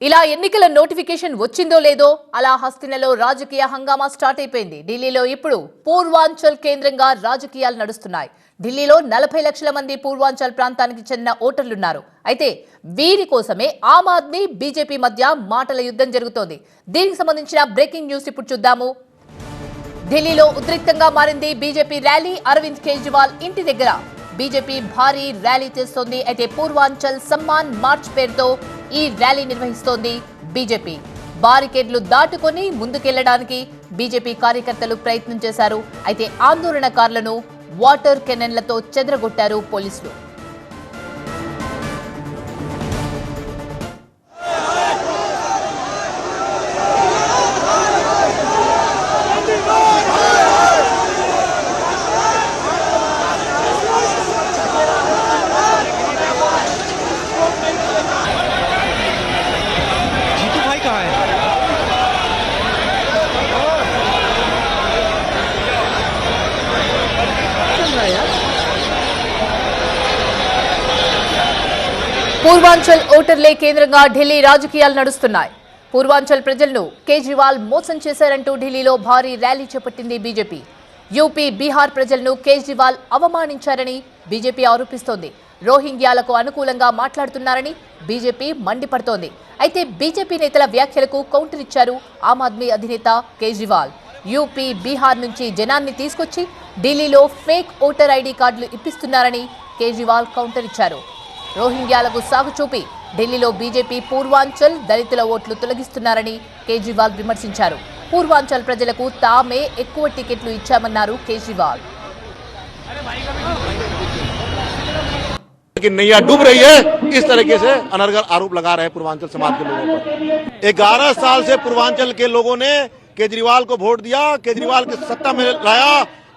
ఇలా ఎన్నికల నోటిఫికేషన్ వచ్చిందో లేదో అలా హస్తినలో రాజకీయ హంగామా స్టార్ట్ అయిపోయింది. ఢిల్లీలో ఇప్పుడు పూర్వాంచల్ కేంద్రంగా రాజకీయాలు నడుస్తున్నాయి. ఢిల్లీలో 40 లక్షల మంది పూర్వాంచల్ ప్రాంతానికి చెందిన ఓటర్లున్నారు. అయితే వీరి కోసమే ఆమ్ ఆద్మీ బీజేపీ మధ్య మాటల యుద్ధం జరుగుతోంది. దీనికి సంబంధించిన బ్రేకింగ్ న్యూస్ ఇప్పుడు చూద్దాము. ఢిల్లీలో ఉద్రిక్తంగా మారింది బీజేపీ ర్యాలీ. అరవింద్ కేజ్రీవాల్ ఇంటి దగ్గర బీజేపీ భారీ ర్యాలీ చేస్తోంది. అయితే పూర్వాంచల్ సమ్మాన్ మార్చ్ పేరుతో ఈ ర్యాలీ నిర్వహిస్తోంది బీజేపీ. బారికేడ్లు దాటుకొని ముందుకెళ్లడానికి బీజేపీ కార్యకర్తలు ప్రయత్నం చేశారు. అయితే ఆందోళనకారులను వాటర్ కెనన్లతో చెదరగొట్టారు పోలీసులు. పూర్వాంచల్ ఓటర్లే కేంద్రంగా ఢిల్లీ రాజకీయాలు నడుస్తున్నాయి. పూర్వాంచల్ ప్రజలను కేజ్రీవాల్ మోసం చేశారంటూ ఢిల్లీలో భారీ ర్యాలీ చేపట్టింది బీజేపీ. యూపీ, బీహార్ ప్రజలను కేజ్రీవాల్ అవమానించారని బీజేపీ ఆరోపిస్తోంది. రోహింగ్యాలకు అనుకూలంగా మాట్లాడుతున్నారని బీజేపీ మండిపడుతోంది. అయితే బీజేపీ నేతల వ్యాఖ్యలకు కౌంటర్ ఇచ్చారు ఆమ్ ఆద్మీ అధినేత కేజ్రీవాల్. యూపీ, బీహార్ నుంచి జనాన్ని తీసుకొచ్చి ఢిల్లీలో ఫేక్ ఓటర్ ఐడి కార్డులు ఇప్పిస్తున్నారని కేజ్రీవాల్ కౌంటర్ ఇచ్చారు. రోహింగ్యాలకు సాగు చూపి ఢిల్లీలో బీజేపీ పూర్వాంచల్ దళితుల ఓట్లు తొలగిస్తున్నారని కేజ్రీవాల్ విమర్శించారు. పూర్వాంచల్ ప్రజలకు తామే ఎక్కువ టికెట్లు ఇచ్చామన్నారు కేజ్రీవాల్. लेकिन नैया डूब रही है, इस तरीके से अनर्गल आरोप लगा रहे हैं पूर्वांचल समाज के लोगों पर। 11 साल से पूर्वांचल के लोगों ने केजरीवाल को वोट दिया, केजरीवाल की सत्ता में लाया।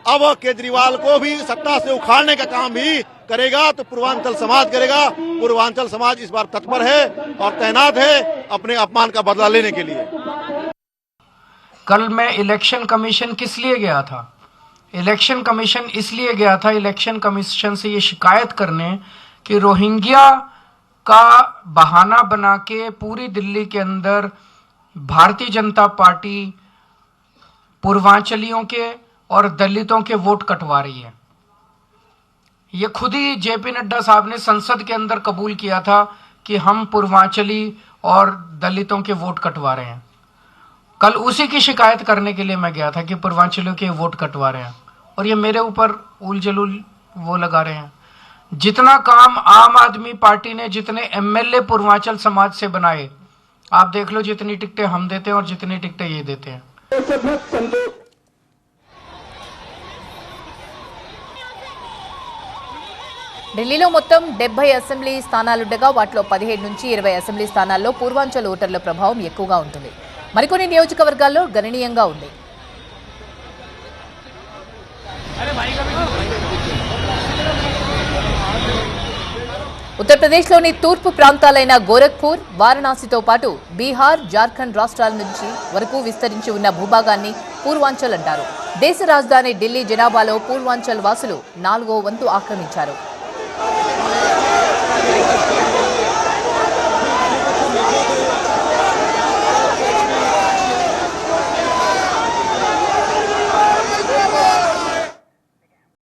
अब केजरीवाल को भी सत्ता से उखाड़ने का काम भी करेगा तो पूर्वांचल समाज करेगा। पूर्वांचल समाज इस बार तत्पर है और तैनात है अपने अपमान का बदला लेने के लिए। कल मैं इलेक्शन कमीशन किस लिए गया था? इलेक्शन कमीशन इसलिए गया था, इलेक्शन कमीशन से ये शिकायत करने कि रोहिंग्या का बहाना बना के पूरी दिल्ली के अंदर भारतीय जनता पार्टी पूर्वांचलियों के और दलितों के वोट कटवा रही है। ये खुद ही जेपी नड्डा साहब ने संसद के अंदर कबूल किया था कि हम पूर्वांचली और दलितों के वोट कटवा रहे हैं। कल उसी की शिकायत करने के लिए मैं गया था कि पूर्वांचलियों के वोट कटवा रहे हैं और ये मेरे ऊपर उल जलूल वो लगा रहे हैं। जितना काम आम आदमी पार्टी ने जितने एमएलए पूर्वांचल समाज से बनाए, आप देख लो जितनी टिकटें हम देते हैं और जितनी टिकटें ये देते हैं। ఢిల్లీలో మొత్తం 70 అసెంబ్లీ స్థానాలుండగా వాటిలో 17 నుంచి 20 అసెంబ్లీ స్థానాల్లో పూర్వాంచల్ ఓటర్ల ప్రభావం ఎక్కువగా ఉంటుంది. మరికొన్ని నియోజకవర్గాల్లో గణనీయంగా ఉంది. ఉత్తరప్రదేశ్లోని తూర్పు ప్రాంతాలైన గోరఖ్పూర్, వారణాసితో పాటు బీహార్, జార్ఖండ్ రాష్ట్రాల నుంచి వరకు విస్తరించి ఉన్న భూభాగాన్ని పూర్వాంచల్ అంటారు. దేశ రాజధాని ఢిల్లీ జనాభాలో పూర్వాంచల్ వాసులు 4వ వంతు ఆక్రమించారు.